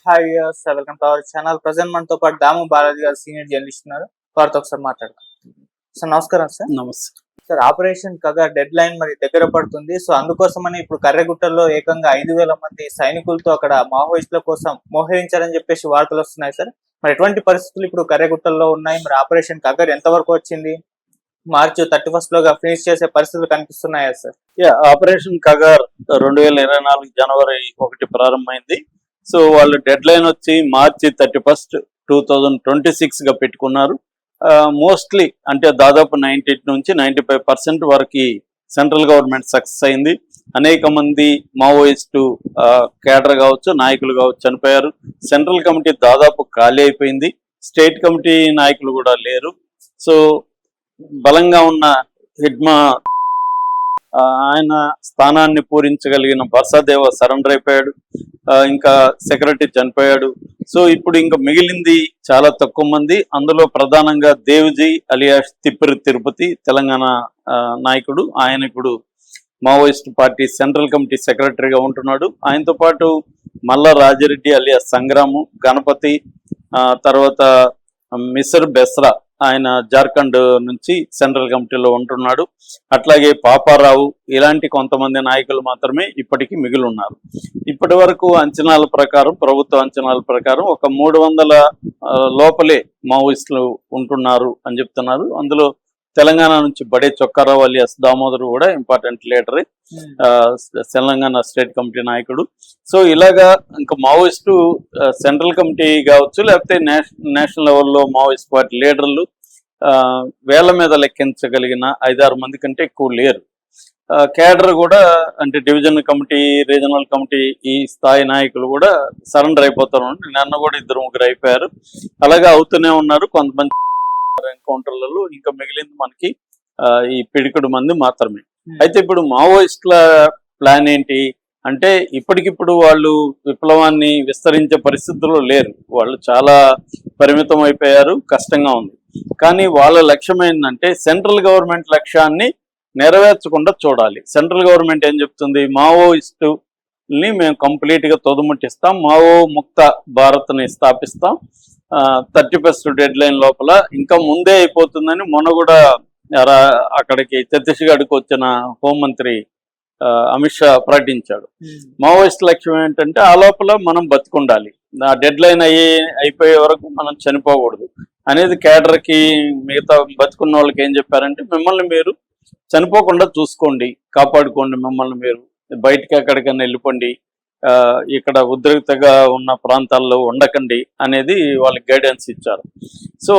Hi sir, welcome to our channel. Present మనతో పాటు దాము బాలాజీ గారు సీనియర్ జర్నలిస్ట్ ఉన్నారు. వారితో ఒకసారి మాట్లాడదాం. సార్ నమస్కారం సార్. నమస్తే. Sir, operation Kagar dead line మరి దగ్గర పడుతుంది. సో అందుకోసమని ఇప్పుడు కర్రెగుట్టలో ఏకంగా 5,000 మంది సైనికులతో అక్కడ మావోయిస్టుల కోసం మోహరించారని చెప్పేసి వార్తలు వస్తున్నాయి సార్. మరి ఎటువంటి పరిస్థితులు ఇప్పుడు కర్రెగుట్టల్లో ఉన్నాయి? మరి ఆపరేషన్ కగార్ ఎంత వరకు వచ్చింది? మార్చి 31 లోగా ఫినిష్ చేసే పరిస్థితులు కనిపిస్తున్నాయా సార్? ఆపరేషన్ కగార్ 2024 జనవరి 1 ప్రారంభమైంది. సో వాళ్ళు డెడ్ లైన్ వచ్చి మార్చి 31, 2026 గా పెట్టుకున్నారు. మోస్ట్లీ అంటే దాదాపు 90 నుంచి 95% వరకు సెంట్రల్ గవర్నమెంట్ సక్సెస్ అయింది. అనేక మంది మావోయిస్టు కేడర్ కావచ్చు, నాయకులు కావచ్చు చనిపోయారు. సెంట్రల్ కమిటీ దాదాపు ఖాళీ అయిపోయింది. స్టేట్ కమిటీ నాయకులు కూడా లేరు. సో బలంగా ఉన్న హిడ్మా ఆయన స్థానాన్ని పూరించగలిగిన బర్సాదేవ సరెండర్ అయిపోయాడు. ఇంకా సెక్రటరీ చనిపోయాడు. సో ఇప్పుడు ఇంకా మిగిలింది చాలా తక్కువ మంది. అందులో ప్రధానంగా దేవ్జీ అలియాస్ తిప్పరి తిరుపతి, తెలంగాణ నాయకుడు. ఆయన ఇప్పుడు మావోయిస్ట్ పార్టీ సెంట్రల్ కమిటీ సెక్రటరీగా ఉంటున్నాడు. ఆయనతో పాటు మల్లా రాజిరెడ్డి అలియాస్ సంగ్రాము, గణపతి, తర్వాత మిసర్ బెస్రా, ఆయన జార్ఖండ్ నుంచి సెంట్రల్ కమిటీలో ఉంటున్నాడు. అట్లాగే పాపారావు, ఇలాంటి కొంతమంది నాయకులు మాత్రమే ఇప్పటికీ మిగిలి ఉన్నారు. ఇప్పటి వరకు అంచనాల ప్రకారం, ప్రభుత్వ అంచనాల ప్రకారం ఒక 300 లోపలే మావోయిస్టులు ఉంటున్నారు అని చెప్తున్నారు. అందులో తెలంగాణ నుంచి బడే చొక్కారావు అలియాస్ దామోదర్ కూడా ఇంపార్టెంట్ లీడరే, తెలంగాణ స్టేట్ కమిటీ నాయకుడు. సో ఇలాగా ఇంకా మావోయిస్టు సెంట్రల్ కమిటీ కావచ్చు, లేకపోతే నేషనల్ లెవెల్లో మావోయిస్ట్ పార్టీ లీడర్లు వేల మీద లెక్కించగలిగిన 5-6 మంది కంటే ఎక్కువ లేరు. కేడర్ కూడా అంటే డివిజన్ కమిటీ, రీజనల్ కమిటీ ఈ స్థాయి నాయకులు కూడా సరెండర్ అయిపోతారు. నిన్న కూడా 2-3 అయిపోయారు. అలాగే అవుతూనే ఉన్నారు. కొంతమంది ఎన్కౌంటర్లలో ఇంకా మిగిలింది మనకి ఈ పిడికుడు మంది మాత్రమే. అయితే ఇప్పుడు మావోయిస్టుల ప్లాన్ ఏంటి అంటే, ఇప్పటికిప్పుడు వాళ్ళు విప్లవాన్ని విస్తరించే పరిస్థితుల్లో లేరు. వాళ్ళు చాలా పరిమితం అయిపోయారు. కష్టంగా ఉంది. కానీ వాళ్ళ లక్ష్యం ఏంటంటే సెంట్రల్ గవర్నమెంట్ లక్ష్యాన్ని నెరవేర్చకుండా చూడాలి. సెంట్రల్ గవర్నమెంట్ ఏం చెప్తుంది? మావోయిస్టుని మేము కంప్లీట్గా తొదముట్టిస్తాం, మావో ముక్త భారత్ని స్థాపిస్తాం, 31 డెడ్ లైన్ లోపల, ఇంకా ముందే అయిపోతుందని మొన్న కూడా అక్కడికి ఛత్తీస్గఢ్కి వచ్చిన హోంమంత్రి అమిత్ షా ప్రకటించాడు. మావోయిస్ట్ లక్ష్యం ఏంటంటే ఆ లోపల మనం బతికుండాలి, ఆ డెడ్ లైన్ అయిపోయే వరకు మనం చనిపోకూడదు అనేది కేడర్కి, మిగతా బతుకున్న వాళ్ళకి ఏం చెప్పారంటే, మిమ్మల్ని మీరు చనిపోకుండా చూసుకోండి, కాపాడుకోండి, మిమ్మల్ని మీరు బయటకి ఎక్కడికైనా వెళ్ళిపోండి, ఇక్కడ ఉద్రిక్తగా ఉన్న ప్రాంతాల్లో ఉండకండి అనేది వాళ్ళకి గైడెన్స్ ఇచ్చారు. సో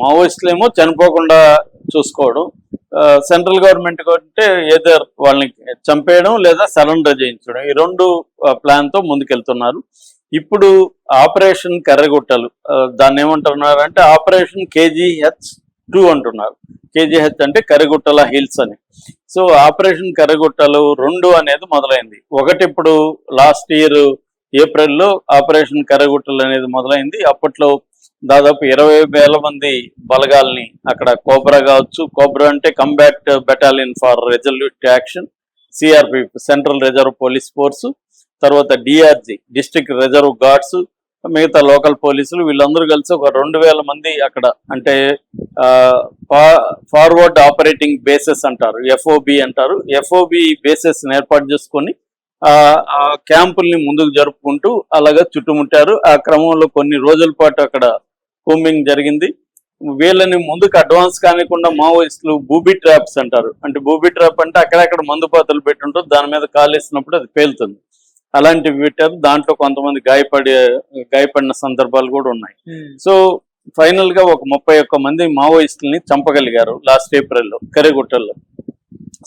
మావోయిస్టులు ఏమో చనిపోకుండా చూసుకోవడం, సెంట్రల్ గవర్నమెంట్ అంటే ఏదో వాళ్ళని చంపేయడం లేదా సరెండర్ చేయించడం, ఈ 2 ప్లాన్తో ముందుకెళ్తున్నారు. ఇప్పుడు ఆపరేషన్ కర్రెగుట్టలు, దాన్ని ఏమంటున్నారంటే ఆపరేషన్ KGH2 అంటున్నారు. KGH అంటే కర్రెగుట్టల హిల్స్ అని. సో ఆపరేషన్ కర్రెగుట్టలు 2 అనేది మొదలైంది. ఒకటి ఇప్పుడు లాస్ట్ ఇయర్ ఏప్రిల్లో ఆపరేషన్ కర్రెగుట్టలు అనేది మొదలైంది. అప్పట్లో దాదాపు 20,000 మంది బలగాల్ని అక్కడ కోబ్రా కావచ్చు, కోబ్రా అంటే combat battalion for resolute action, CRP central reserve police force, తర్వాత DRG డిస్ట్రిక్ట్ రిజర్వ్ గార్డ్స్, మిగతా లోకల్ పోలీసులు, వీళ్ళందరూ కలిసి ఒక 2,000 మంది అక్కడ, అంటే ఫార్వర్డ్ ఆపరేటింగ్ బేసెస్ అంటారు, FOB అంటారు. FOB బేసెస్ ఏర్పాటు చేసుకొని ఆ క్యాంపుల్ని ముందుకు జరుపుకుంటూ అలాగా చుట్టుముట్టారు. ఆ క్రమంలో కొన్ని రోజుల పాటు అక్కడ కూంబింగ్ జరిగింది. వీళ్ళని ముందుకు అడ్వాన్స్ కానికుండా మావోయిస్టులు బూబీ ట్రాప్స్ అంటారు. అంటే బూబీ ట్రాప్ అంటే అక్కడక్కడ మందుపాతలు పెట్టుంటారు, దాని మీద కాలేసినప్పుడు అది పేలుతుంది, అలాంటివి పెట్టారు. దాంట్లో కొంతమంది గాయపడిన సందర్భాలు కూడా ఉన్నాయి. సో ఫైనల్ గా ఒక 31 మంది మావోయిస్టుల్ని చంపగలిగారు లాస్ట్ ఏప్రిల్లో కర్రెగుట్టల్లో.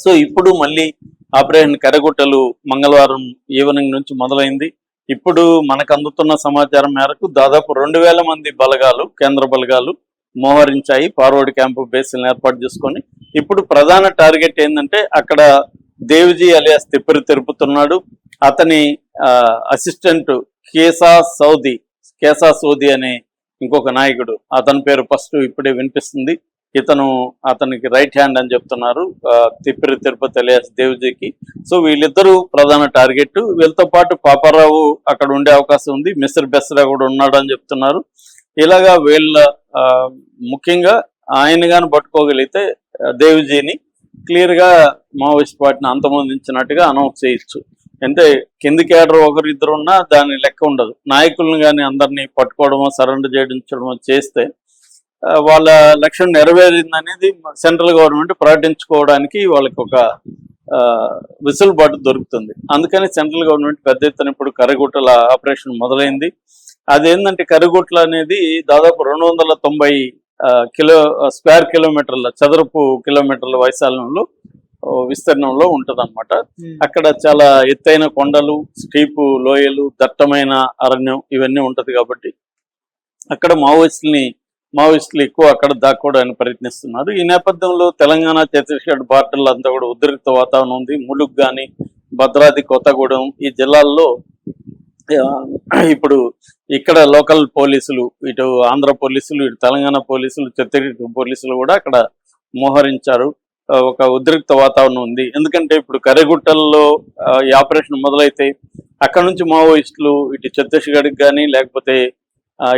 సో ఇప్పుడు మళ్ళీ ఆపరేషన్ కర్రెగుట్టలు మంగళవారం ఈవినింగ్ నుంచి మొదలైంది. ఇప్పుడు మనకు అందుతున్న సమాచారం మేరకు దాదాపు 2,000 మంది బలగాలు, కేంద్ర బలగాలు మోహరించాయి ఫార్వర్డ్ క్యాంపు బేస్లను ఏర్పాటు చేసుకొని. ఇప్పుడు ప్రధాన టార్గెట్ ఏంటంటే అక్కడ దేవ్జీ అలియాస్ తిప్పరి తిరుపుతున్నాడు. అతని అసిస్టెంట్ కేసా సౌదీ అనే ఇంకొక నాయకుడు, అతని పేరు ఫస్ట్ ఇప్పుడే వినిపిస్తుంది. అతనికి రైట్ హ్యాండ్ అని చెప్తున్నారు తిప్పిరి తిరుపతి ఎలియాస్ దేవ్జీకి. సో వీళ్ళిద్దరూ ప్రధాన టార్గెట్. వీళ్ళతో పాటు పాపారావు అక్కడ ఉండే అవకాశం ఉంది, మిస్టర్ బెస్రా కూడా ఉన్నాడని చెప్తున్నారు. ఇలాగా వీళ్ళ ముఖ్యంగా ఆయన కానీ పట్టుకోగలిగితే దేవ్జీని క్లియర్ గా మావోయిస్ట్ పార్టీని అంతమొందించినట్టుగా అనౌన్స్ చేయొచ్చు. అంటే కింది క్యాడర్ ఒకరిద్దరు ఉన్నా దాని లెక్క ఉండదు. నాయకులను కానీ అందరినీ పట్టుకోవడమో సరెండర్ చేయించడమో చేస్తే వాళ్ళ లక్ష్యం నెరవేరిందనేది సెంట్రల్ గవర్నమెంట్ ప్రకటించుకోవడానికి వాళ్ళకి ఒక వెసులుబాటు దొరుకుతుంది. అందుకని సెంట్రల్ గవర్నమెంట్ పెద్ద ఎత్తున ఇప్పుడు కర్రగుట్టల ఆపరేషన్ మొదలైంది. అదేంటంటే కర్రగుట్టలు అనేది దాదాపు 290 స్క్వేర్ కిలోమీటర్ల చదరపు కిలోమీటర్ల వైశాల్యంలో విస్తీర్ణంలో ఉంటదన్నమాట. అక్కడ చాలా ఎత్తైన కొండలు, స్టీపు లోయలు, దట్టమైన అరణ్యం ఇవన్నీ ఉంటది కాబట్టి అక్కడ మావోయిస్టులు ఎక్కువ అక్కడ దాక్కోవడానికి ప్రయత్నిస్తున్నారు. ఈ నేపథ్యంలో తెలంగాణ ఛత్తీస్గఢ్ బార్డర్లు అంతా కూడా ఉద్రిక్త వాతావరణం ఉంది. ములుగు కానీ, భద్రాద్రి కొత్తగూడెం ఈ జిల్లాల్లో ఇప్పుడు ఇక్కడ లోకల్ పోలీసులు, ఇటు ఆంధ్ర పోలీసులు, ఇటు తెలంగాణ పోలీసులు, ఛత్తీస్గఢ్ పోలీసులు కూడా అక్కడ మోహరించారు. ఒక ఉద్రిక్త వాతావరణం ఉంది. ఎందుకంటే ఇప్పుడు కర్రగుట్టల్లో ఈ ఆపరేషన్ మొదలైతే అక్కడ నుంచి మావోయిస్టులు ఇటు ఛత్తీస్గఢ్కి కానీ లేకపోతే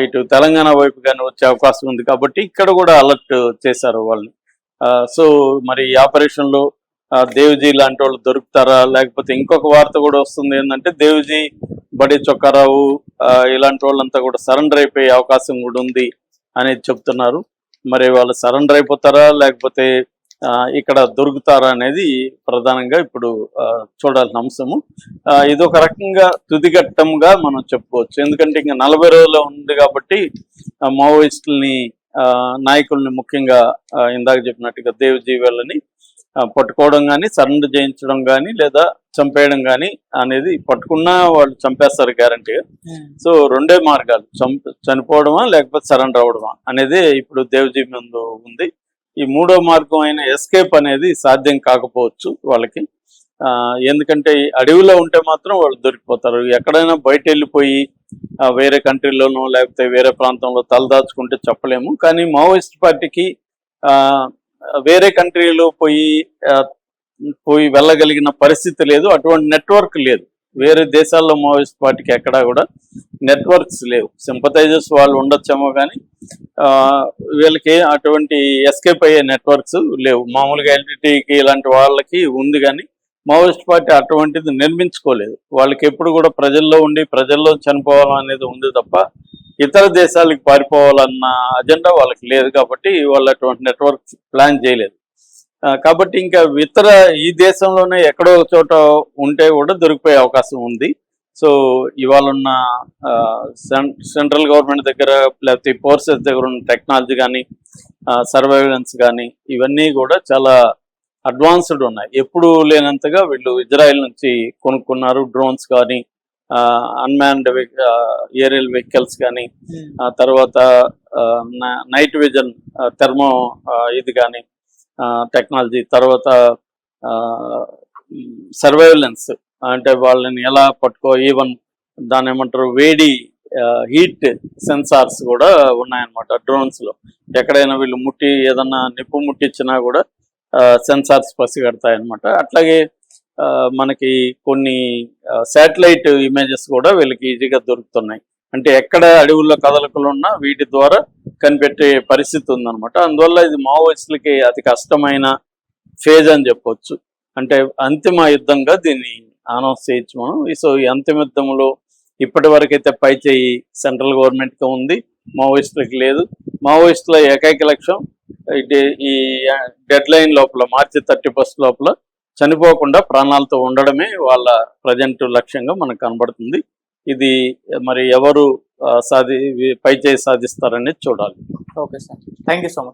ఇటు తెలంగాణ వైపు కానీ వచ్చే అవకాశం ఉంది కాబట్టి ఇక్కడ కూడా అలర్ట్ చేశారు వాళ్ళు. సో మరి ఈ ఆపరేషన్లో దేవ్జీ లాంటి వాళ్ళు దొరుకుతారా, లేకపోతే ఇంకొక వార్త కూడా వస్తుంది ఏంటంటే దేవ్జీ, బడి చొక్కారావు ఇలాంటి వాళ్ళంతా కూడా సరెండర్ అయిపోయే అవకాశం కూడా ఉంది అనేది చెప్తున్నారు. మరి వాళ్ళు సరెండర్ అయిపోతారా లేకపోతే ఇక్కడ దొరుకుతారా అనేది ప్రధానంగా ఇప్పుడు చూడాల్సిన అంశము. ఇది ఒక రకంగా తుదిఘట్టంగా మనం చెప్పుకోవచ్చు. ఎందుకంటే ఇంకా 40 రోజులు ఉంది కాబట్టి మావోయిస్టుల్ని నాయకుల్ని ముఖ్యంగా ఇందాక చెప్పినట్టుగా దేవ్జీ వాళ్ళని పట్టుకోవడం కానీ, సరెండర్ చేయించడం కానీ, లేదా చంపేయడం కానీ అనేది, పట్టుకున్నా వాళ్ళు చంపేస్తారు గ్యారంటీగా. సో 2 మార్గాలు, చనిపోవడమా లేకపోతే సరెండర్ అవ్వడమా అనేది ఇప్పుడు దేవ్జీ ముందు ఉంది. ఈ 3వ మార్గం అయిన ఎస్కేప్ అనేది సాధ్యం కాకపోవచ్చు వాళ్ళకి. ఎందుకంటే అడవిలో ఉంటే మాత్రం వాళ్ళు దొరికిపోతారు. ఎక్కడైనా బయట వెళ్ళిపోయి వేరే కంట్రీలోనో లేకపోతే వేరే ప్రాంతంలో తలదాచుకుంటే చెప్పలేము. కానీ మావోయిస్ట్ పార్టీకి వేరే కంట్రీలో పోయి వెళ్ళగలిగిన పరిస్థితి లేదు, అటువంటి నెట్వర్క్ లేదు. వేరే దేశాల్లో మావోయిస్ట్ పార్టీకి ఎక్కడా కూడా నెట్వర్క్స్ లేవు. సింపథైజర్స్ వాళ్ళు ఉండొచ్చేమో కానీ వీళ్ళకి అటువంటి ఎస్కేప్ అయ్యే నెట్వర్క్స్ లేవు. మామూలుగా ఎల్టీటీకి ఇలాంటి వాళ్ళకి ఉంది కానీ మావోయిస్ట్ పార్టీ అటువంటిది నిర్మించుకోలేదు. వాళ్ళకి ఎప్పుడు కూడా ప్రజల్లో ఉండి ప్రజల్లో చనిపోవాలనేది ఉంది తప్ప ఇతర దేశాలకు పారిపోవాలన్న అజెండా వాళ్ళకి లేదు. కాబట్టి వాళ్ళు అటువంటి నెట్వర్క్ ప్లాన్ చేయలేదు. కాబట్టి ఇంకా ఈ దేశంలోనే ఎక్కడో ఒక చోట ఉంటే కూడా దొరికిపోయే అవకాశం ఉంది. సో ఇవాళ ఉన్న సెంట్రల్ గవర్నమెంట్ దగ్గర లేకపోతే ఫోర్సెస్ దగ్గర ఉన్న టెక్నాలజీ కానీ, సర్వైలెన్స్ కానీ ఇవన్నీ కూడా చాలా అడ్వాన్స్డ్ ఉన్నాయి. ఎప్పుడు లేనంతగా వీళ్ళు ఇజ్రాయెల్ నుంచి కొనుక్కున్నారు. డ్రోన్స్ కానీ, అన్మాన్డ్ ఏరియల్ వెహికల్స్ కానీ, తర్వాత నైట్ విజన్ థెర్మో ఇది కానీ టెక్నాలజీ, తర్వాత సర్వైలెన్స్ అంటే వాళ్ళని ఎలా ఈవెన్ దాని ఏమంటారు వేడి హీట్ సెన్సార్స్ కూడా ఉన్నాయన్నమాట డ్రోన్స్ లో. ఎక్కడైనా వీళ్ళు ఏదన్నా నిప్పు ముట్టించినా కూడా సెన్సార్స్ పసిగడతాయన్నమాట. అట్లాగే మనకి కొన్ని శాటిలైట్ ఇమేజెస్ కూడా వీళ్ళకి ఈజీగా దొరుకుతున్నాయి. అంటే ఎక్కడ అడవుల్లో కదలికలు ఉన్నా వీటి ద్వారా కనిపెట్టే పరిస్థితి ఉందన్నమాట. అందువల్ల ఇది మావోయిస్టులకి అతి కష్టమైన ఫేజ్ అని చెప్పొచ్చు. అంటే అంతిమ యుద్ధంగా దీన్ని అనౌన్స్ చేయొచ్చు మనం. సో ఈ అంతిమ యుద్ధంలో ఇప్పటి వరకైతే పై చేయి సెంట్రల్ గవర్నమెంట్కి ఉంది, మావోయిస్టులకి లేదు. మావోయిస్టుల ఏకైక లక్ష్యం ఈ డెడ్ లైన్ లోపల March 31 లోపల చనిపోకుండా ప్రాణాలతో ఉండడమే వాళ్ళ ప్రజెంట్ లక్ష్యంగా మనకు కనబడుతుంది. ఇది మరి ఎవరు పై చేయి సాధిస్తారనేది చూడాలి. Okay sir, thank you so much.